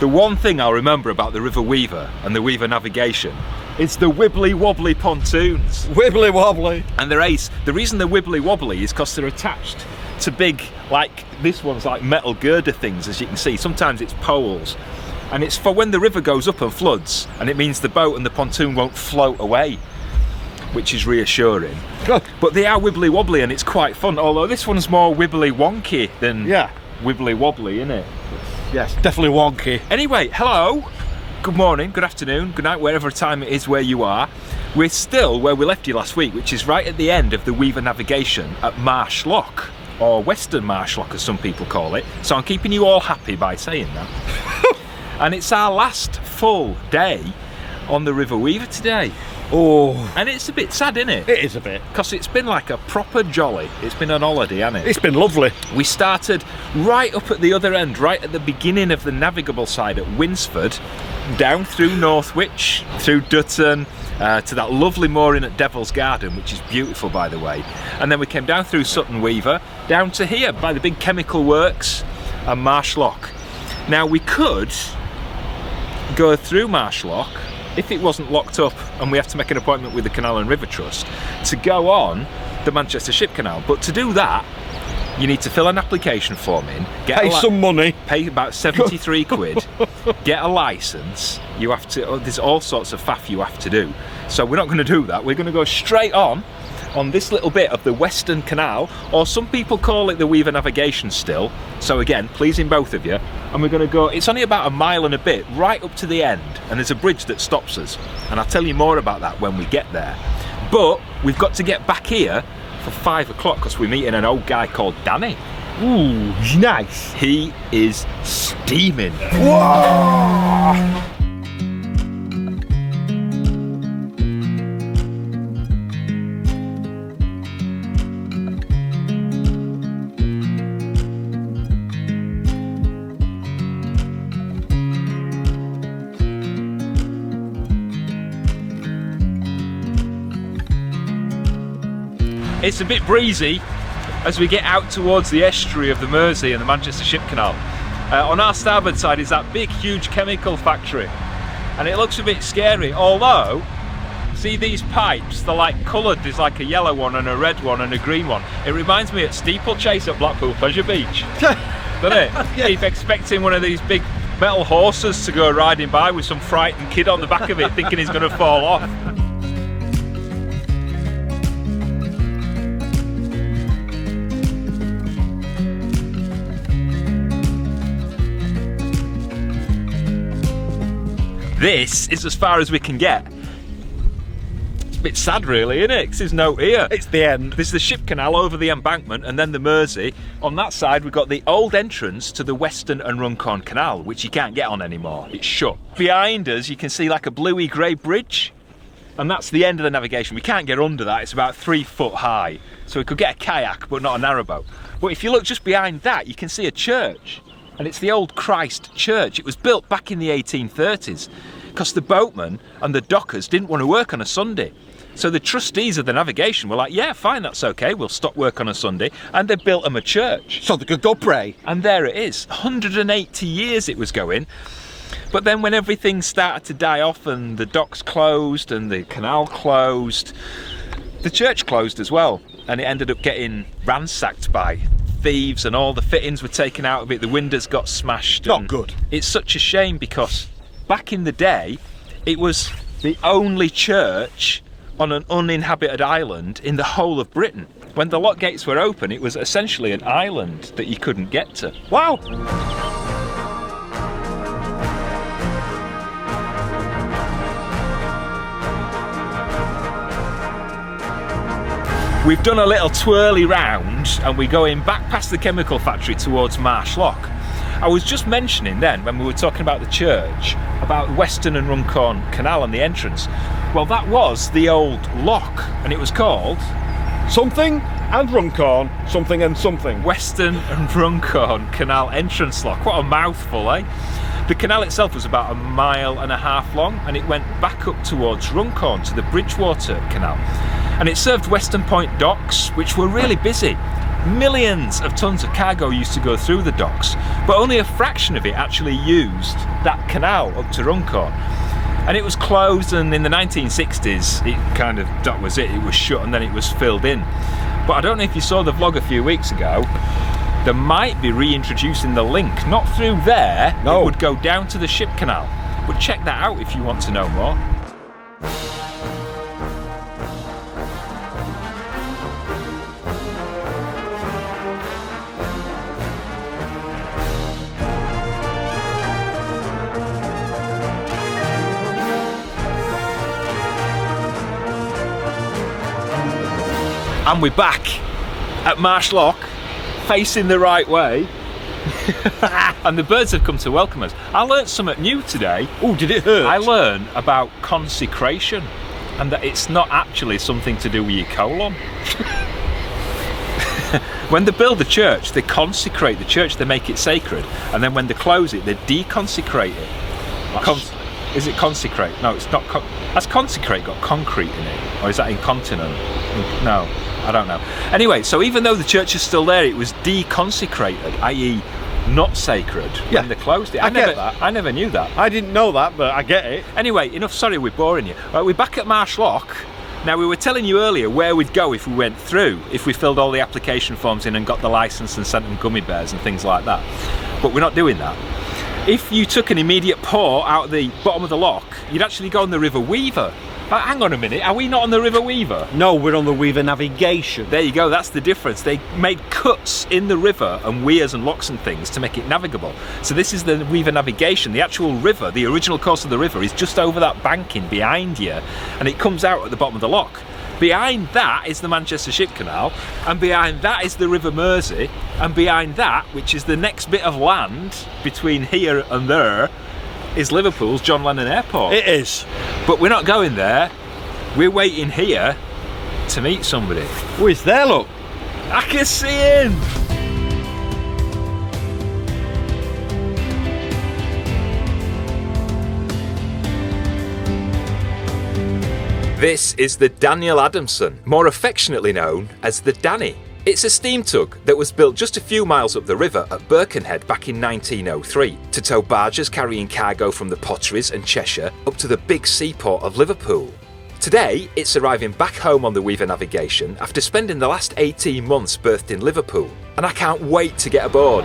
The one thing I'll remember about the River Weaver and the Weaver navigation is the wibbly wobbly pontoons. Wibbly wobbly. And they're ace. The reason they're wibbly wobbly is because they're attached to big, like this one's like metal girder things, as you can see. Sometimes it's poles. And it's for when the river goes up and floods, and it means the boat and the pontoon won't float away, which is reassuring. But they are wibbly wobbly and it's quite fun, although this one's more wibbly wonky than wibbly wobbly, isn't it? Yes, definitely wonky. Anyway, hello, good morning, good afternoon, good night, wherever time it is where you are. We're still where we left you last week, which is right at the end of the Weaver navigation at Marsh Lock, or Western Marsh Lock as some people call it. So I'm keeping you all happy by saying that. And it's our last full day on the River Weaver today. Oh. And it's a bit sad, isn't it? It is a bit. Because it's been like a proper jolly. It's been an holiday, hasn't it? It's been lovely. We started right up at the other end, right at the beginning of the navigable side at Winsford, down through Northwich, through Dutton, to that lovely mooring at Devil's Garden, which is beautiful, by the way. And then we came down through Sutton Weaver, down to here by the big chemical works and Marsh Lock. Now we could go through Marsh Lock if it wasn't locked up and we have to make an appointment with the Canal and River Trust to go on the Manchester Ship Canal. But to do that, you need to fill an application form in, pay some money, pay about 73 quid, get a licence. You have to, there's all sorts of faff you have to do. So we're not going to do that. We're going to go straight on this little bit of the Western Canal, or some people call it the Weaver navigation still. So again, pleasing both of you. And we're going to go, it's only about a mile and a bit, right up to the end. And there's a bridge that stops us. And I'll tell you more about that when we get there. But we've got to get back here for 5 o'clock because we're meeting an old guy called Danny. Ooh, nice. He is steaming. Whoa! It's a bit breezy as we get out towards the estuary of the Mersey and the Manchester Ship Canal. On our starboard side is that big, huge chemical factory, and it looks a bit scary. Although, see these pipes? They're like coloured. There's like a yellow one and a red one and a green one. It reminds me of Steeplechase at Blackpool Pleasure Beach, doesn't it? Yeah. Keep expecting one of these big metal horses to go riding by with some frightened kid on the back of it, thinking he's going to fall off. This is as far as we can get. It's a bit sad really, isn't it? 'Cause there's no here. It's the end. There's the Ship Canal over the embankment and then the Mersey. On that side we've got the old entrance to the Western and Runcorn Canal, which you can't get on anymore. It's shut. Behind us you can see like a bluey grey bridge, and that's the end of the navigation. We can't get under that. It's about 3 foot high. So we could get a kayak but not a narrowboat. But if you look just behind that you can see a church. And it's the old Christ Church. It was built back in the 1830s because the boatmen and the dockers didn't want to work on a Sunday. So the trustees of the navigation were like, yeah, fine, that's okay, we'll stop work on a Sunday. And they built them a church. So they could go pray. And there it is. 180 years it was going. But then when everything started to die off and the docks closed and the canal closed, the church closed as well. And it ended up getting ransacked by thieves and all the fittings were taken out of it. The windows got smashed. Not good. It's such a shame because back in the day it was the only church on an uninhabited island in the whole of Britain. When the lock gates were open it was essentially an island that you couldn't get to. Wow. We've done a little twirly round and we're going back past the chemical factory towards Marsh Lock. I was just mentioning then when we were talking about the church, about Western and Runcorn Canal and the entrance. Well, that was the old lock and it was called Something and Runcorn, something and something. Western and Runcorn Canal entrance lock. What a mouthful, eh? The canal itself was about 1.5 miles long and it went back up towards Runcorn to the Bridgewater Canal. And it served Western Point docks, which were really busy. Millions of tons of cargo used to go through the docks, but only a fraction of it actually used that canal up to Runcorn. And it was closed, and in the 1960s, that was it. It was shut, and then it was filled in. But I don't know if you saw the vlog a few weeks ago. They might be reintroducing the link, not through there. No. It would go down to the Ship Canal. But check that out if you want to know more. And we're back at Marsh Lock, facing the right way. And the birds have come to welcome us. I learnt something new today. Oh, did it hurt? I learned about consecration, and that it's not actually something to do with your colon. When they build the church, they consecrate the church, they make it sacred, and then when they close it, they deconsecrate it. Is it consecrate? No, it's not. Has consecrate got concrete in it? Or is that incontinent? No, I don't know. Anyway, so even though the church is still there, it was deconsecrated, i.e. not sacred, when they closed it. I never knew that. I didn't know that, but I get it. Anyway, enough, sorry we're boring you. Right, we're back at Marsh Lock. Now, we were telling you earlier where we'd go if we went through, if we filled all the application forms in and got the licence and sent them gummy bears and things like that. But we're not doing that. If you took an immediate pour out the bottom of the lock, you'd actually go on the River Weaver. Hang on a minute, are we not on the River Weaver? No, we're on the Weaver Navigation. There you go, that's the difference. They made cuts in the river and weirs and locks and things to make it navigable. So this is the Weaver Navigation. The actual river, the original course of the river, is just over that banking behind you, and it comes out at the bottom of the lock. Behind that is the Manchester Ship Canal, and behind that is the River Mersey, and behind that, which is the next bit of land between here and there, is Liverpool's John Lennon Airport. It is. But we're not going there. We're waiting here to meet somebody. Oh, he's there, look. I can see him. This is the Daniel Adamson, more affectionately known as the Danny. It's a steam tug that was built just a few miles up the river at Birkenhead back in 1903 to tow barges carrying cargo from the Potteries and Cheshire up to the big seaport of Liverpool. Today, it's arriving back home on the Weaver Navigation after spending the last 18 months berthed in Liverpool, and I can't wait to get aboard.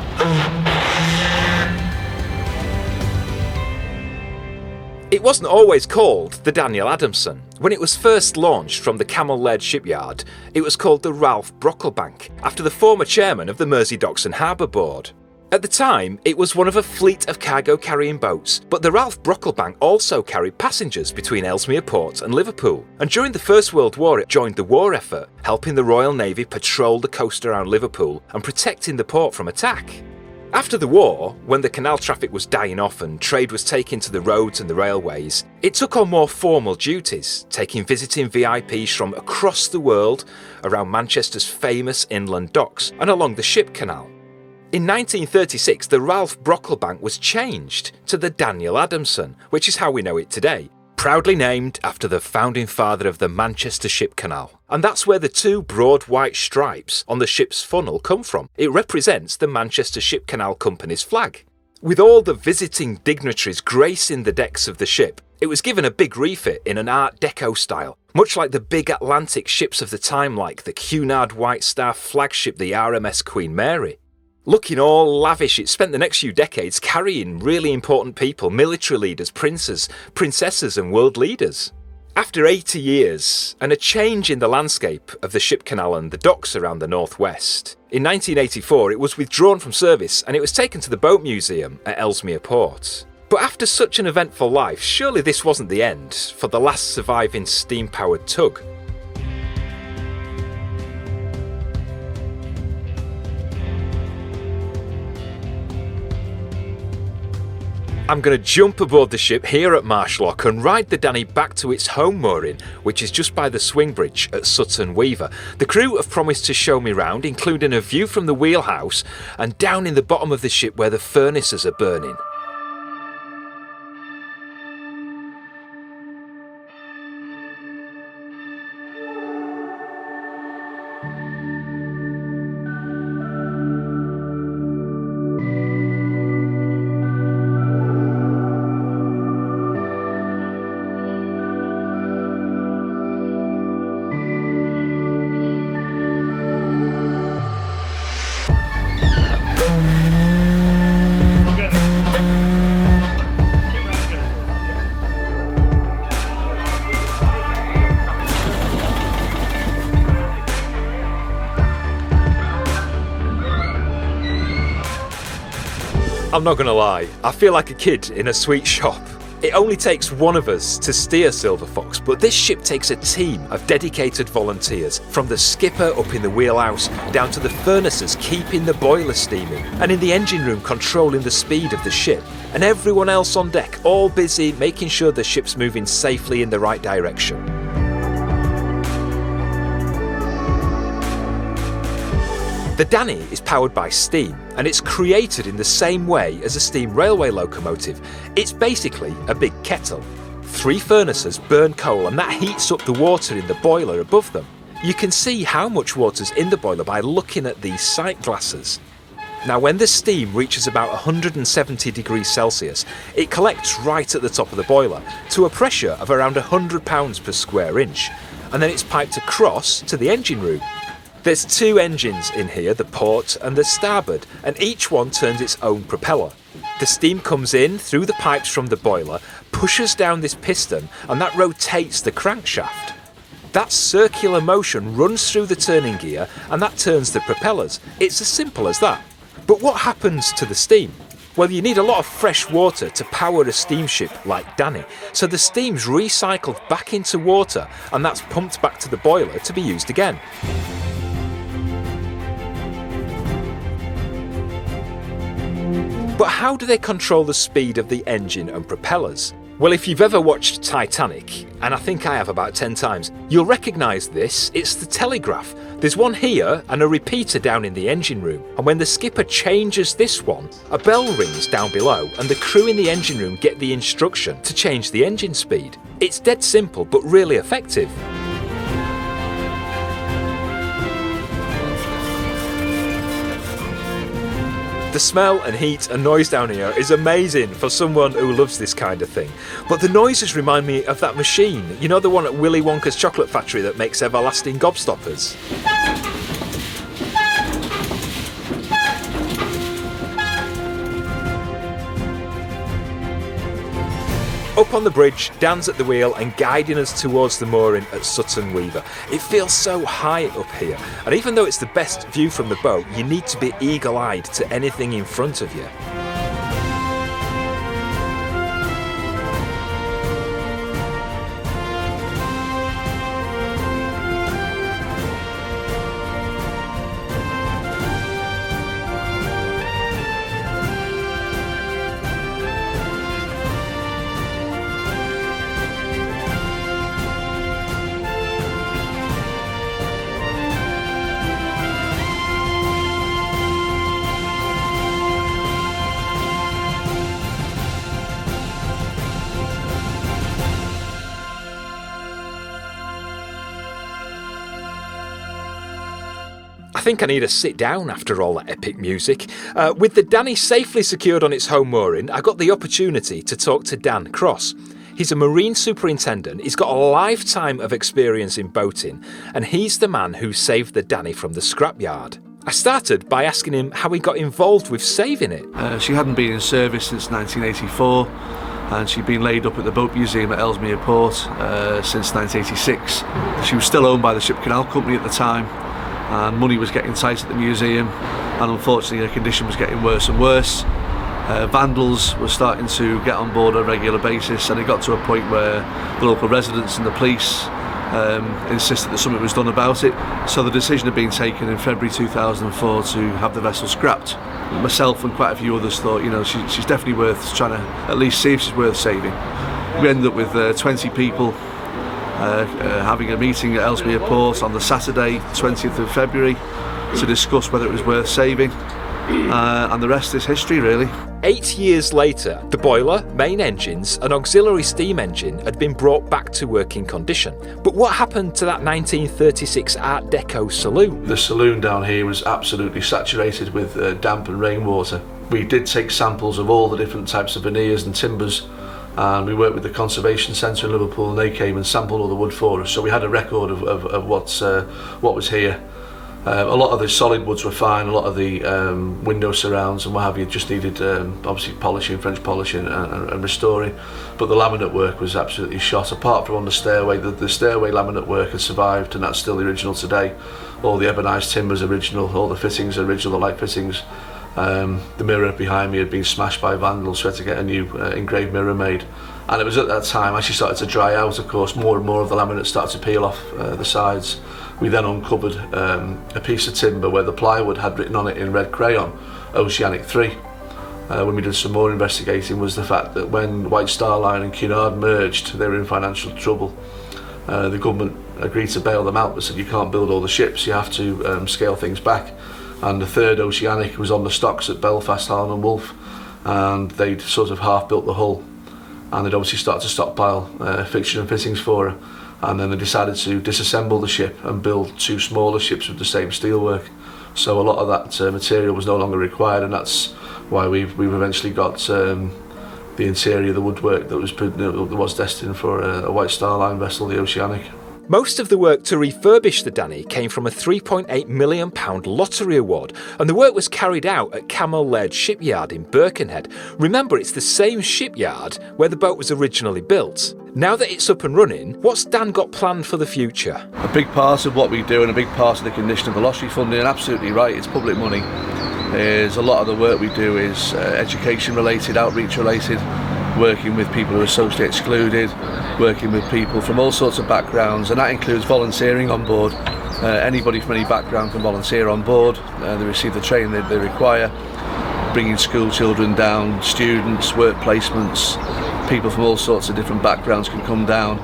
It wasn't always called the Daniel Adamson. When it was first launched from the Cammell Laird Shipyard, it was called the Ralph Brocklebank, after the former chairman of the Mersey Docks and Harbour Board. At the time, it was one of a fleet of cargo-carrying boats, but the Ralph Brocklebank also carried passengers between Ellesmere Port and Liverpool, and during the First World War it joined the war effort, helping the Royal Navy patrol the coast around Liverpool and protecting the port from attack. After the war, when the canal traffic was dying off and trade was taken to the roads and the railways, it took on more formal duties, taking visiting VIPs from across the world around Manchester's famous inland docks and along the Ship Canal. In 1936, the Ralph Brocklebank was changed to the Daniel Adamson, which is how we know it today, proudly named after the founding father of the Manchester Ship Canal. And that's where the two broad white stripes on the ship's funnel come from. It represents the Manchester Ship Canal Company's flag. With all the visiting dignitaries gracing the decks of the ship, it was given a big refit in an Art Deco style, much like the big Atlantic ships of the time like the Cunard White Star flagship, the RMS Queen Mary. Looking all lavish, it spent the next few decades carrying really important people, military leaders, princes, princesses and world leaders. After 80 years, and a change in the landscape of the Ship Canal and the docks around the northwest, in 1984 it was withdrawn from service and it was taken to the Boat Museum at Ellesmere Port. But after such an eventful life, surely this wasn't the end for the last surviving steam-powered tug. I'm going to jump aboard the ship here at Marsh Lock and ride the Danny back to its home mooring, which is just by the swing bridge at Sutton Weaver. The crew have promised to show me round, including a view from the wheelhouse and down in the bottom of the ship where the furnaces are burning. I'm not gonna lie, I feel like a kid in a sweet shop. It only takes one of us to steer Silver Fox, but this ship takes a team of dedicated volunteers, from the skipper up in the wheelhouse down to the furnaces keeping the boiler steaming, and in the engine room controlling the speed of the ship, and everyone else on deck all busy making sure the ship's moving safely in the right direction. The Danny is powered by steam, and it's created in the same way as a steam railway locomotive. It's basically a big kettle. 3 furnaces burn coal, and that heats up the water in the boiler above them. You can see how much water's in the boiler by looking at these sight glasses. Now, when the steam reaches about 170 degrees Celsius, it collects right at the top of the boiler to a pressure of around 100 pounds per square inch, and then it's piped across to the engine room. There's 2 engines in here, the port and the starboard, and each one turns its own propeller. The steam comes in through the pipes from the boiler, pushes down this piston, and that rotates the crankshaft. That circular motion runs through the turning gear, and that turns the propellers. It's as simple as that. But what happens to the steam? Well, you need a lot of fresh water to power a steamship like Danny, so the steam's recycled back into water, and that's pumped back to the boiler to be used again. But how do they control the speed of the engine and propellers? Well, if you've ever watched Titanic, and I think I have about 10 times, you'll recognise this. It's the telegraph. There's one here and a repeater down in the engine room. And when the skipper changes this one, a bell rings down below and the crew in the engine room get the instruction to change the engine speed. It's dead simple, but really effective. The smell and heat and noise down here is amazing for someone who loves this kind of thing. But the noises remind me of that machine, you know, the one at Willy Wonka's chocolate factory that makes everlasting gobstoppers. Up on the bridge, Dan's at the wheel and guiding us towards the mooring at Sutton Weaver. It feels so high up here, and even though it's the best view from the boat, you need to be eagle-eyed to anything in front of you. I think I need a sit down after all that epic music. With the Danny safely secured on its home mooring, I got the opportunity to talk to Dan Cross. He's a marine superintendent, he's got a lifetime of experience in boating, and he's the man who saved the Danny from the scrapyard. I started by asking him how he got involved with saving it. She hadn't been in service since 1984, and she'd been laid up at the Boat Museum at Ellesmere Port since 1986. She was still owned by the Ship Canal company at the time, and money was getting tight at the museum, and unfortunately her condition was getting worse and worse. Vandals were starting to get on board on a regular basis, and it got to a point where the local residents and the police insisted that something was done about it. So the decision had been taken in February 2004 to have the vessel scrapped. Myself and quite a few others thought, you know, she's definitely worth trying to at least see if she's worth saving. We ended up with 20 people having a meeting at Ellesmere Port on the Saturday 20th of February to discuss whether it was worth saving, and the rest is history, really. 8 years later, the boiler, main engines and auxiliary steam engine had been brought back to working condition. But what happened to that 1936 Art Deco saloon? The saloon down here was absolutely saturated with damp and rainwater. We did take samples of all the different types of veneers and timbers, and we worked with the Conservation Centre in Liverpool, and they came and sampled all the wood for us, so we had a record of what was here. A lot of the solid woods were fine, a lot of the window surrounds and what have you just needed obviously polishing, French polishing and restoring, but the laminate work was absolutely shot. Apart from on the stairway, the stairway laminate work has survived, and that's still the original today. All the ebonised timbers original, all the fittings original, the light fittings. The mirror behind me had been smashed by vandals, so I had to get a new engraved mirror made. And it was at that time, as she started to dry out, of course, more and more of the laminate started to peel off the sides. We then uncovered a piece of timber where the plywood had written on it in red crayon, Oceanic 3. When we did some more investigating, was the fact that when White Star Line and Cunard merged, they were in financial trouble. The government agreed to bail them out, but said you can't build all the ships, you have to scale things back. And the third Oceanic was on the stocks at Belfast, Harland and Wolff, and they'd sort of half built the hull, and they'd obviously started to stockpile fixture and fittings for her. And then they decided to disassemble the ship and build 2 smaller ships with the same steelwork. So a lot of that material was no longer required, and that's why we've eventually got the interior, the woodwork that was destined for a White Star Line vessel, the Oceanic. Most of the work to refurbish the Danny came from a £3.8 million lottery award, and the work was carried out at Cammell Laird Shipyard in Birkenhead. Remember, it's the same shipyard where the boat was originally built. Now that it's up and running, what's Dan got planned for the future? A big part of what we do and a big part of the condition of the lottery funding, and absolutely right, it's public money, is a lot of the work we do is education related, outreach related, working with people who are socially excluded, working with people from all sorts of backgrounds, and that includes volunteering on board. Anybody from any background can volunteer on board. They receive the training they require, bringing school children down, students, work placements, people from all sorts of different backgrounds can come down.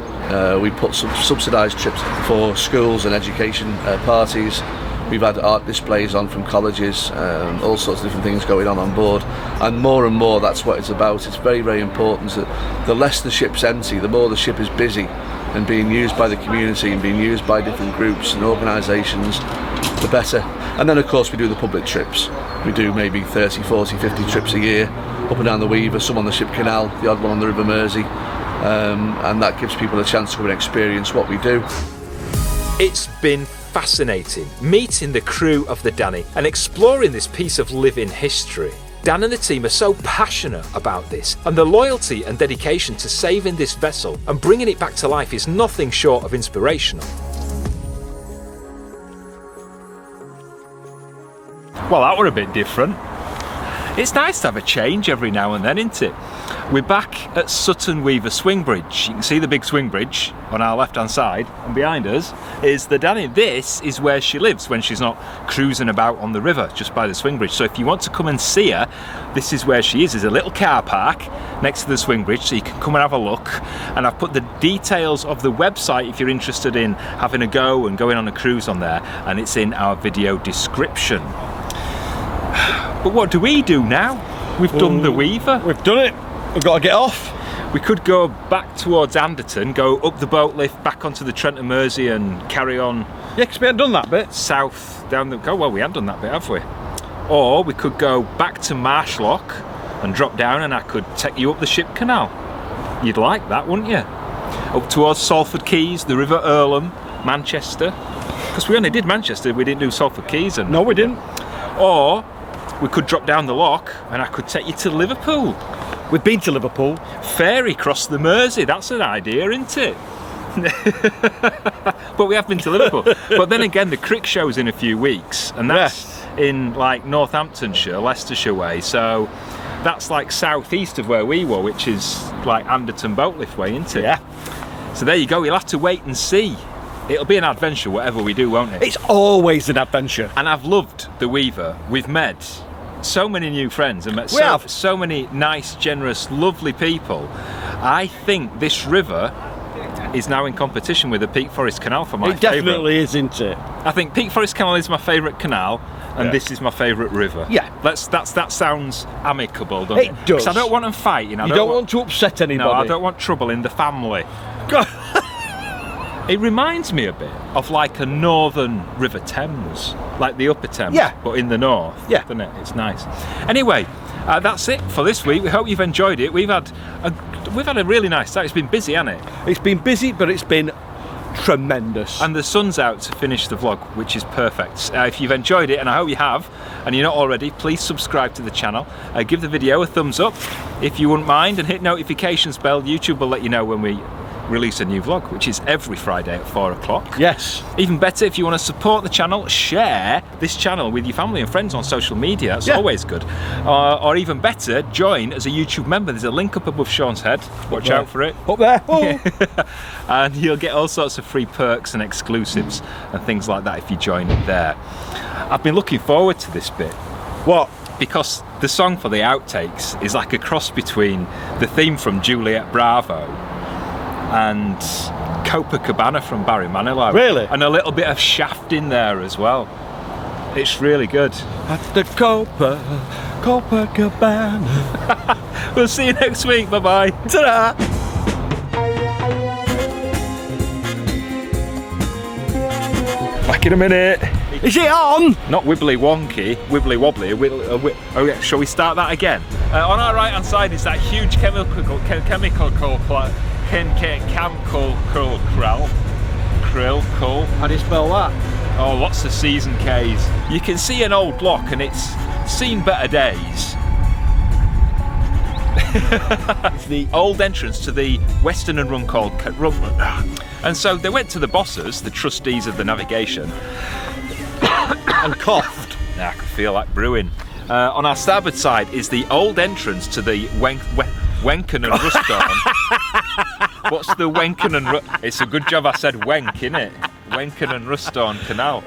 We put some subsidised trips for schools and education parties. We've had art displays on from colleges, all sorts of different things going on board, and more that's what it's about. It's very, very important that the less the ship's empty, the more the ship is busy and being used by the community and being used by different groups and organisations, the better. And then of course we do the public trips. We do maybe 30, 40, 50 trips a year, up and down the Weaver, some on the Ship Canal, the odd one on the River Mersey, and that gives people a chance to come and experience what we do. It's been fascinating meeting the crew of the Danny and exploring this piece of living history. Dan and the team are so passionate about this, and the loyalty and dedication to saving this vessel and bringing it back to life is nothing short of inspirational. Well, that were a bit different. It's nice to have a change every now and then, isn't it? We're back at Sutton Weaver swing bridge. You can see the big swing bridge on our left hand side, and behind us is the Danny. This is where she lives when she's not cruising about on the river, just by the swing bridge. So if you want to come and see her, this is where she is. There's a little car park next to the swing bridge, so you can come and have a look. And I've put the details of the website if you're interested in having a go and going on a cruise on there, and it's in our video description. But what do we do now? We've done the Weaver. We've done it. We've got to get off. We could go back towards Anderton, go up the boat lift, back onto the Trent and Mersey and carry on. Yeah, because we haven't done that bit. South down the... Oh, well, we haven't done that bit, have we? Or we could go back to Marshlock and drop down, and I could take you up the Ship Canal. You'd like that, wouldn't you? Up towards Salford Quays, the River Earlham, Manchester. Because we only did Manchester, we didn't do Salford Quays. And No, we didn't. Or we could drop down the lock and I could take you to Liverpool. We've been to Liverpool. Ferry across the Mersey, that's an idea, isn't it? But we have been to Liverpool. But then again, the Crick show's in a few weeks, and that's in like Northamptonshire, Leicestershire way, so that's like southeast of where we were, which is like Anderton Boatlift way, isn't it? Yeah. So there you go, you'll have to wait and see. It'll be an adventure whatever we do, won't it? It's always an adventure. And I've loved the Weaver. We've met so many new friends and met so many nice, generous, lovely people. I think this river is now in competition with the Peak Forest Canal for my favourite. It definitely is, isn't it? I think Peak Forest Canal is my favourite canal, and this is my favourite river. Yeah. That sounds amicable, doesn't it? It does. Because I don't want them fighting. You don't want to upset anybody. No, I don't want trouble in the family. It reminds me a bit of like a northern River Thames, like the Upper Thames, but in the north, doesn't it? It's nice. Anyway, that's it for this week. We hope you've enjoyed it. We've had a really nice time. It's been busy, hasn't it? It's been busy, but it's been tremendous. And the sun's out to finish the vlog, which is perfect. If you've enjoyed it, and I hope you have, and you're not already, please subscribe to the channel. Give the video a thumbs up if you wouldn't mind, and hit notifications bell. YouTube will let you know when we release a new vlog, which is every Friday at 4 o'clock. Yes. Even better, if you want to support the channel, share this channel with your family and friends on social media. That's always good. Or even better, join as a YouTube member. There's a link up above Sean's head. Watch out for it. Up there. Oh. And you'll get all sorts of free perks and exclusives and things like that if you join it there. I've been looking forward to this bit. What? Because the song for the outtakes is like a cross between the theme from Juliet Bravo and Copacabana from Barry Manilow. Really? And a little bit of Shaft in there as well. It's really good. At the Copacabana. We'll see you next week. Bye-bye. Ta-da! Back in a minute. Is it on? Not wibbly wonky, wibbly wobbly. Oh yeah, shall we start that again? On our right hand side is that huge chemical krill. How do you spell that? Oh, lots of C's and K's. You can see an old block and it's seen better days. It's the old entrance to the Western and Runcorn. And so they went to the bosses, the trustees of the navigation, And coughed. I can feel like brewing. On our starboard side is the old entrance to the Wenken and Rustorn. What's the Wenken and It's a good job I said Wenk, innit? Wenken and Rustorn Canal.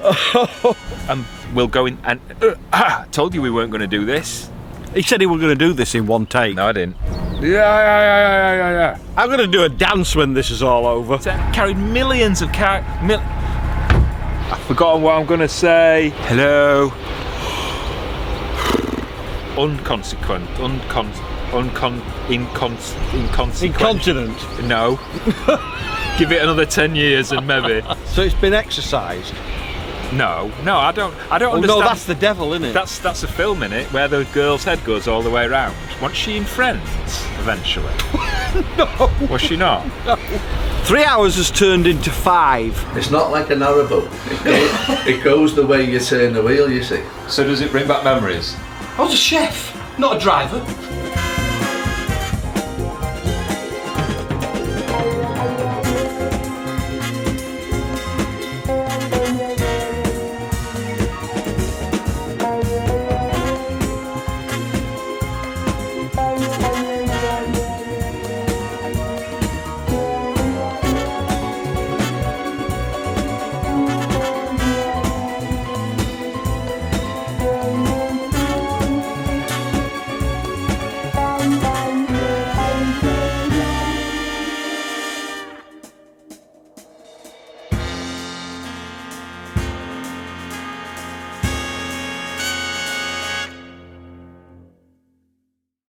And we'll go in and... told you we weren't going to do this. He said he was going to do this in one take. No, I didn't. Yeah. I'm going to do a dance when this is all over. Carried millions of I've forgotten what I'm going to say. Hello. Inconsequent. Incontinent. No. Give it another 10 years and maybe. So it's been exercised. No, I don't understand. No, that's the devil, isn't it? That's a film in it where the girl's head goes all the way around. Wasn't she in Friends eventually? No. Was she not? No. 3 hours has turned into 5. It's not like a narrowboat. It goes the way you turn the wheel, you see. So does it bring back memories? I was a chef, not a driver.